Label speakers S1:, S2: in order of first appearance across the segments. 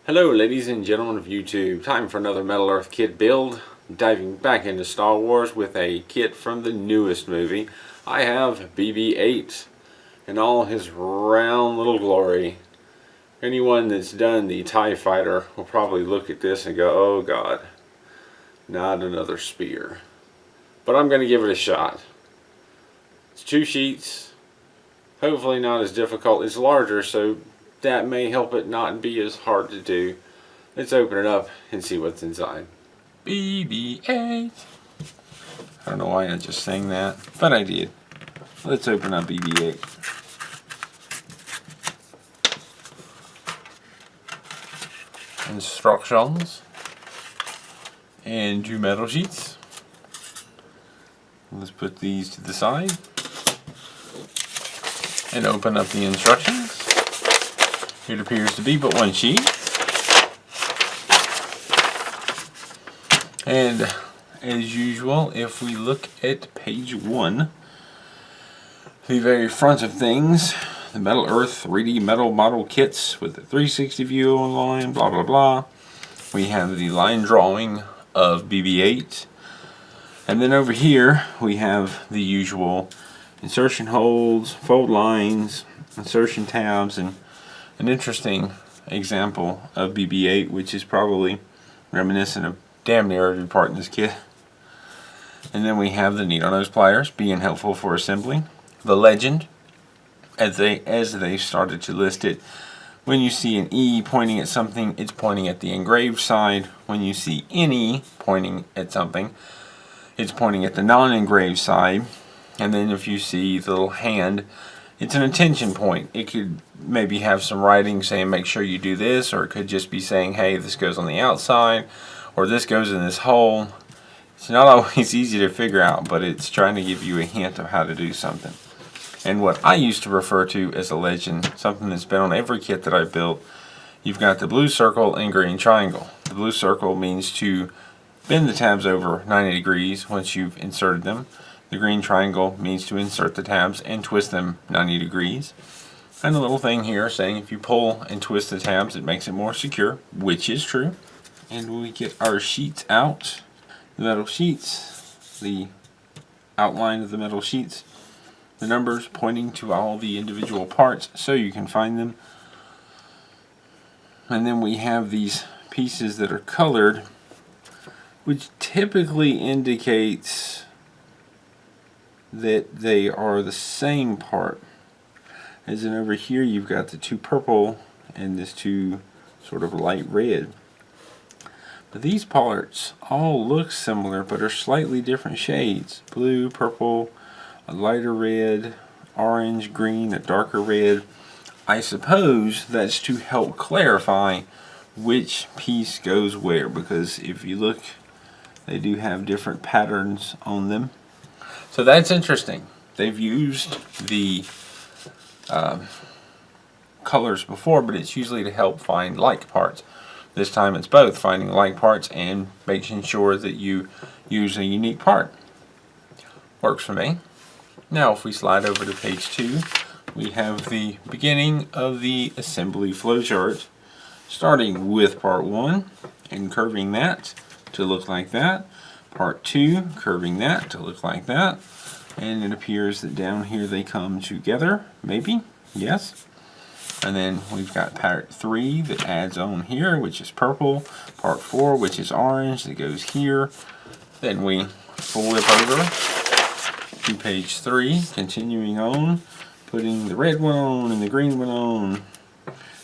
S1: Hello ladies and gentlemen of YouTube, time for another Metal Earth kit build. Diving back into Star Wars with a kit from the newest movie. I have BB-8 in all his round little glory. Anyone that's done the TIE Fighter will probably look at this and go, oh god, not another spear. But I'm going to give it a shot. It's 2 sheets, hopefully not as difficult. It's larger, so that may help it not be as hard to do. Let's open it up and see what's inside. BB-8. I don't know why I just sang that, but I did. Let's open up BB-8. Instructions and 2 metal sheets. Let's put these to the side and open up the instructions. It appears to be but 1 sheet. And as usual, if we look at page 1, the very front of things, the Metal Earth 3D metal model kits with the 360 view online, blah blah blah. We have the line drawing of BB-8. And then over here we have the usual insertion holds, fold lines, insertion tabs, and an interesting example of BB-8, which is probably reminiscent of damn near every part in this kit. And then we have the needle nose pliers being helpful for assembly. The legend, as they started to list it, when you see an E pointing at something, it's pointing at the engraved side. When you see any pointing at something, it's pointing at the non-engraved side. And then if you see the little hand, it's an attention point. It could maybe have some writing saying make sure you do this, or it could just be saying hey, this goes on the outside, or this goes in this hole. It's not always easy to figure out, but it's trying to give you a hint of how to do something. And what I used to refer to as a legend, something that's been on every kit that I've built, you've got the blue circle and green triangle. The blue circle means to bend the tabs over 90 degrees once you've inserted them. The green triangle means to insert the tabs and twist them 90 degrees. And a little thing here saying if you pull and twist the tabs, it makes it more secure, which is true. And when we get our sheets out, the metal sheets, the outline of the metal sheets, the numbers pointing to all the individual parts so you can find them. And then we have these pieces that are colored, which typically indicates that they are the same part. As in over here you've got the 2 purple and this 2 sort of light red. But these parts all look similar but are slightly different shades. Blue, purple, a lighter red, orange, green, a darker red. I suppose that's to help clarify which piece goes where, because if you look, they do have different patterns on them. So that's interesting. They've used the colors before, but it's usually to help find like parts. This time it's both finding like parts and making sure that you use a unique part. Works for me. Now if we slide over to page 2, we have the beginning of the assembly flowchart, starting with part 1 and curving that to look like that. Part 2, curving that to look like that. And it appears that down here they come together, maybe, yes. And then we've got part 3 that adds on here, which is purple. Part 4, which is orange, that goes here. Then we flip over to page 3, continuing on, putting the red one on and the green one on,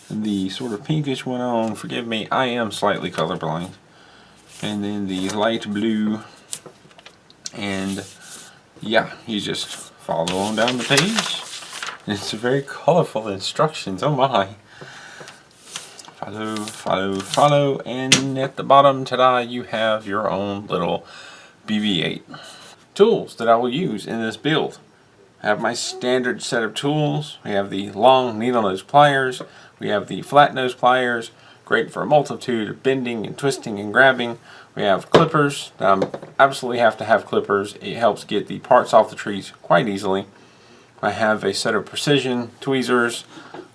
S1: and the sort of pinkish one on. Forgive me, I am slightly colorblind. And then the light blue, and yeah, you just follow on down the page. And it's a very colorful instructions, oh my. Follow, follow, follow, and at the bottom, ta-da, you have your own little BB-8. Tools that I will use in this build. I have my standard set of tools. We have the long needle nose pliers. We have the flat nose pliers, great for a multitude of bending and twisting and grabbing. We have clippers. Absolutely have to have clippers. It helps get the parts off the trees quite easily. I have a set of precision tweezers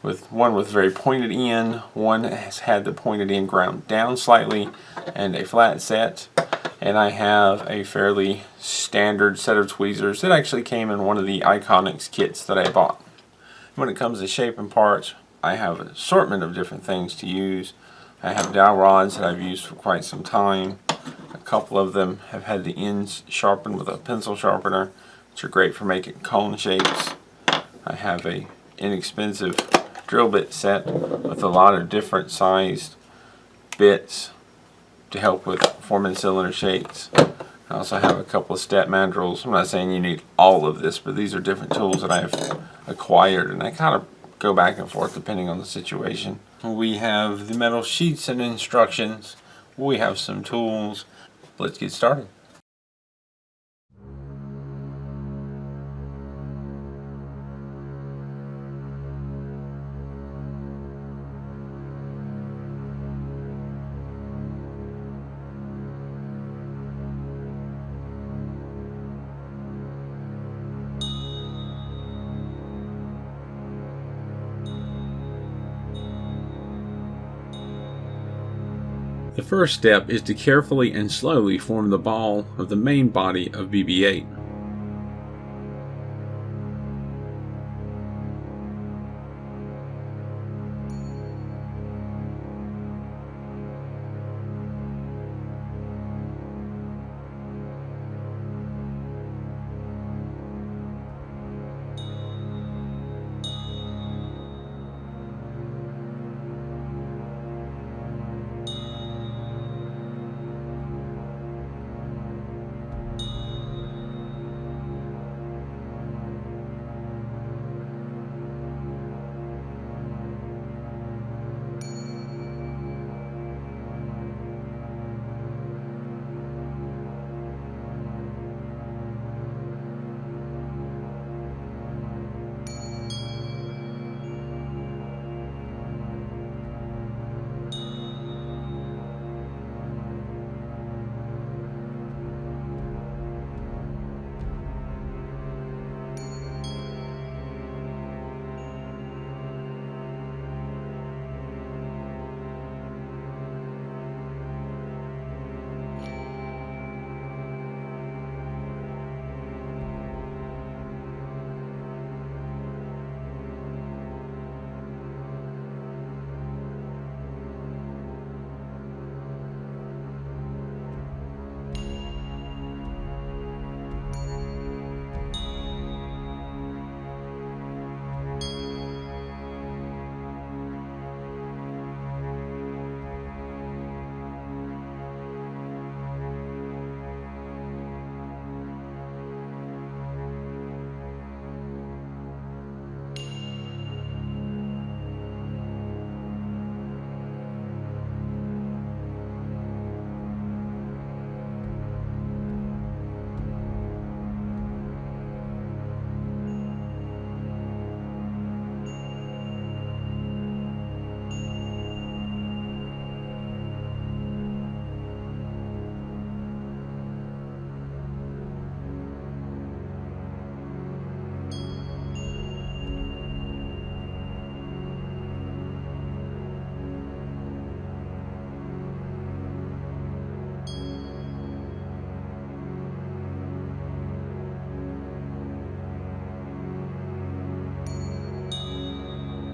S1: with one with very pointed end, one has had the pointed end ground down slightly, and a flat set. And I have a fairly standard set of tweezers that actually came in one of the Iconics kits that I bought. When it comes to shaping parts, I have an assortment of different things to use. I have dowel rods that I've used for quite some time. A couple of them have had the ends sharpened with a pencil sharpener, which are great for making cone shapes. I have a inexpensive drill bit set with a lot of different sized bits to help with forming cylinder shapes. I also have a couple of step mandrels. I'm not saying you need all of this, but these are different tools that I've acquired, and I kind of go back and forth depending on the situation. We have the metal sheets and instructions. We have some tools. Let's get started. The first step is to carefully and slowly form the ball of the main body of BB-8.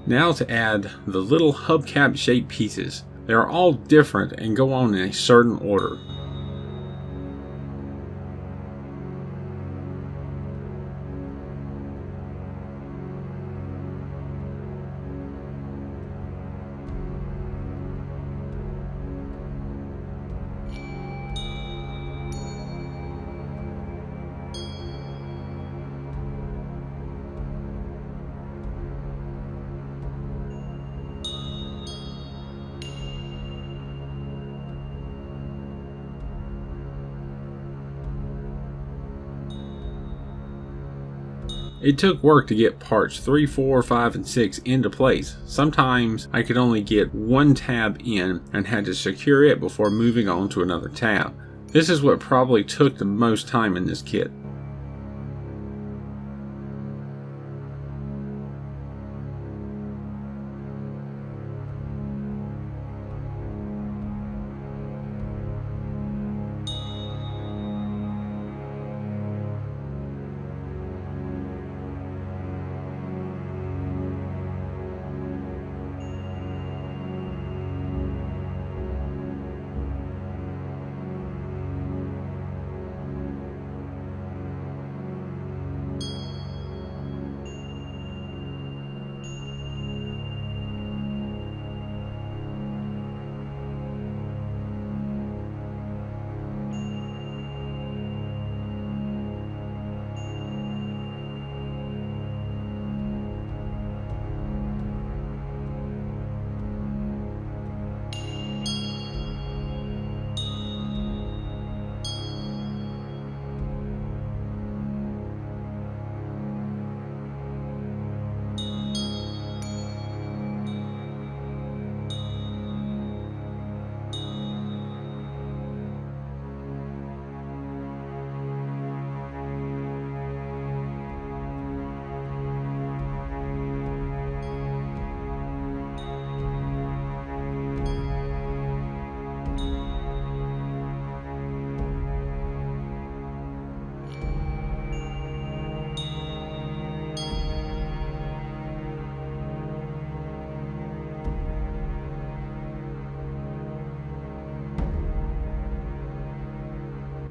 S1: Now to add the little hubcap shaped pieces. They are all different and go on in a certain order. It took work to get parts 3, 4, 5, and 6 into place. Sometimes I could only get one tab in and had to secure it before moving on to another tab. This is what probably took the most time in this kit.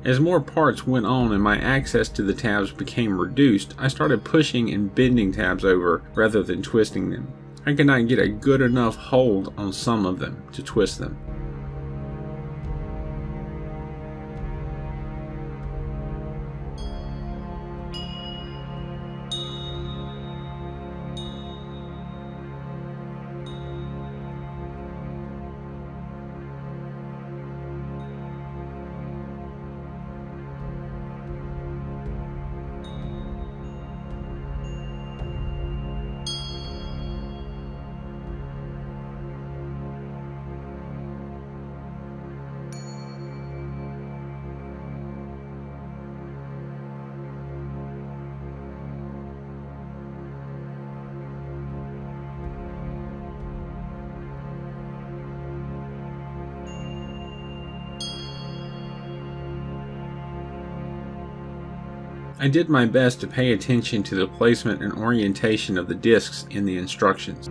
S1: As more parts went on and my access to the tabs became reduced, I started pushing and bending tabs over rather than twisting them. I could not get a good enough hold on some of them to twist them. I did my best to pay attention to the placement and orientation of the discs in the instructions.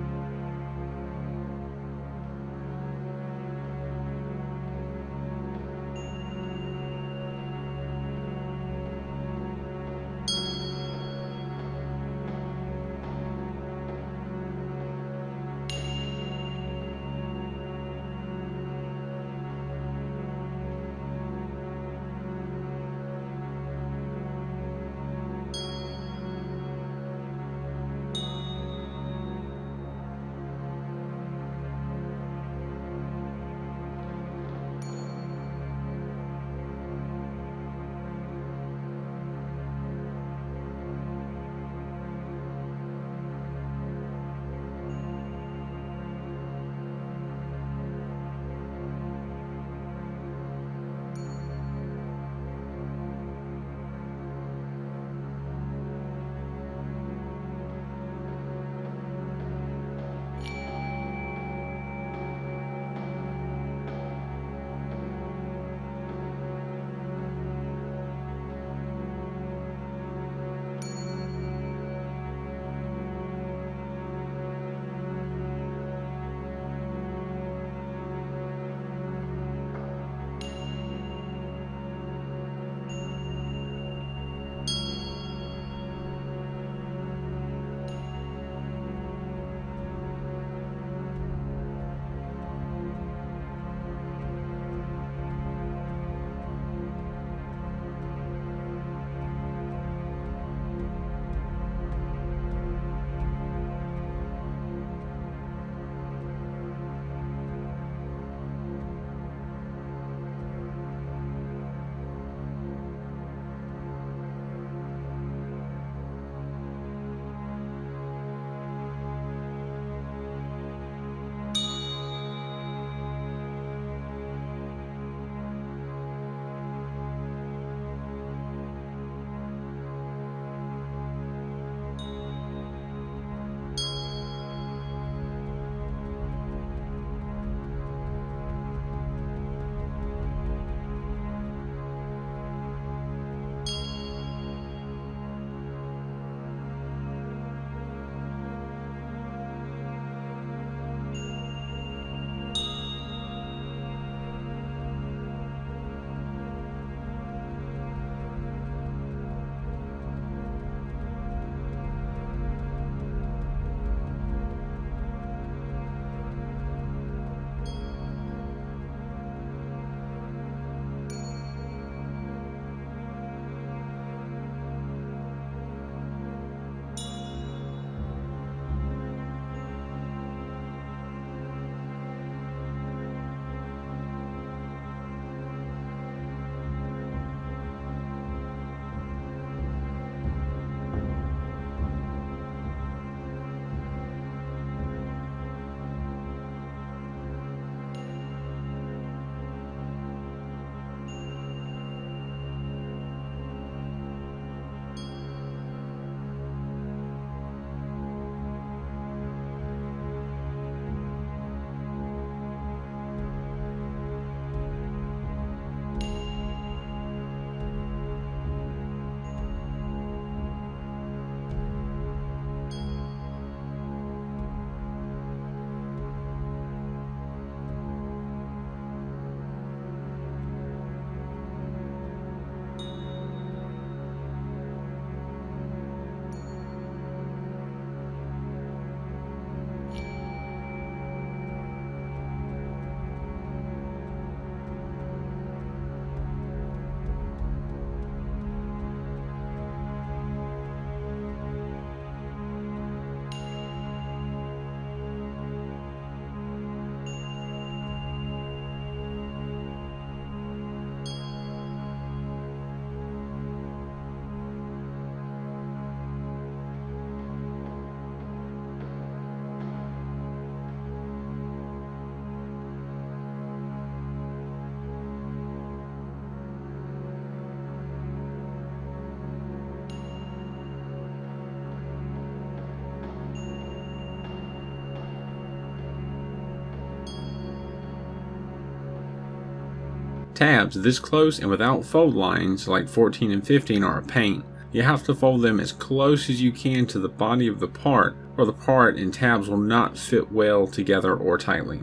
S1: Tabs this close and without fold lines like 14 and 15 are a pain. You have to fold them as close as you can to the body of the part, or the part and tabs will not fit well together or tightly.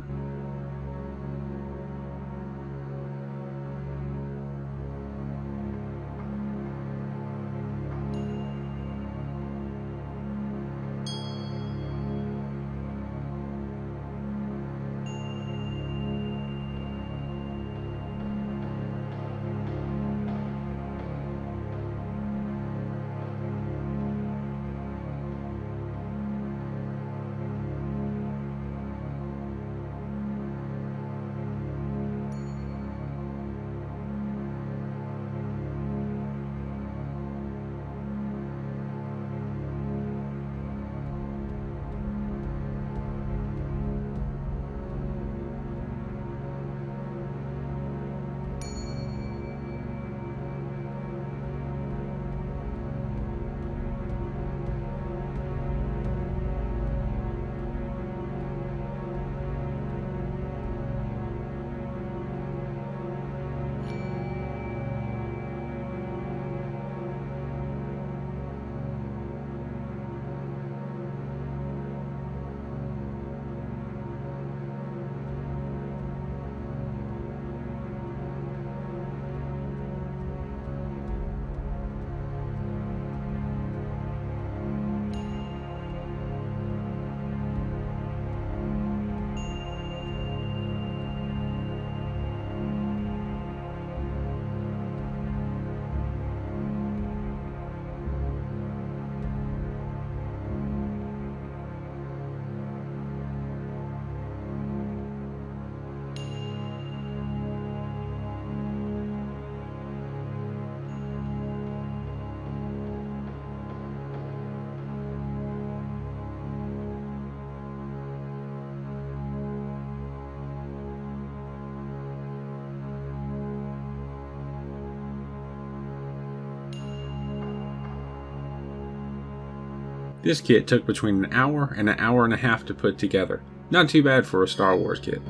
S1: This kit took between an hour and a half to put together. Not too bad for a Star Wars kit.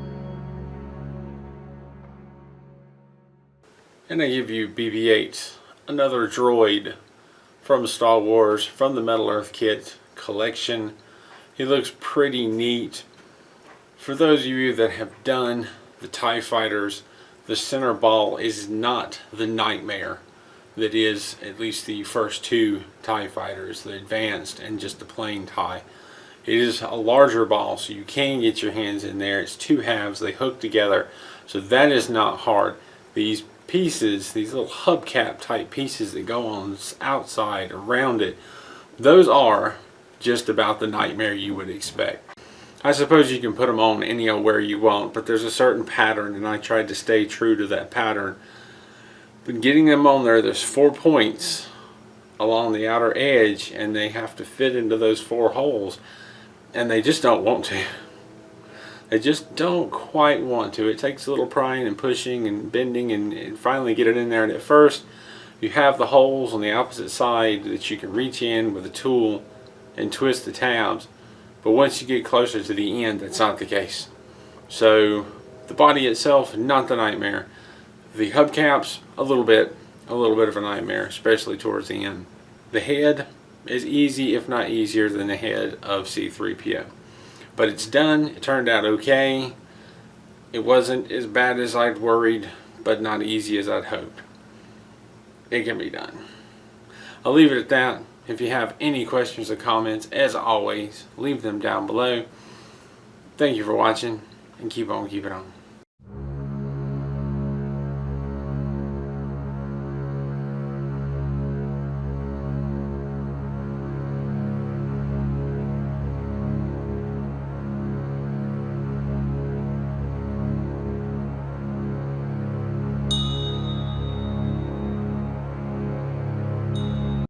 S1: And I give you BB-8, another droid from Star Wars, from the Metal Earth kit collection. He looks pretty neat. For those of you that have done the TIE Fighters, the center ball is not the nightmare that is at least the first two TIE Fighters, the advanced and just the plain TIE. It is a larger ball, so you can get your hands in there. It's two halves, they hook together, so that is not hard. These pieces, these little hubcap type pieces that go on outside around it, those are just about the nightmare you would expect. I suppose you can put them on anywhere you want, but there's a certain pattern, and I tried to stay true to that pattern. But getting them on there, there's 4 points along the outer edge, and they have to fit into those 4 holes, and they just don't want to. They just don't quite want to. It takes a little prying and pushing and bending and finally get it in there. And at first, you have the holes on the opposite side that you can reach in with a tool and twist the tabs. But once you get closer to the end, that's not the case. So the body itself, not the nightmare. The hubcaps, a little bit of a nightmare, especially towards the end. The head is easy, if not easier, than the head of C-3PO. But it's done. It turned out okay. It wasn't as bad as I'd worried, but not easy as I'd hoped. It can be done. I'll leave it at that. If you have any questions or comments, as always, leave them down below. Thank you for watching, and keep on keeping on.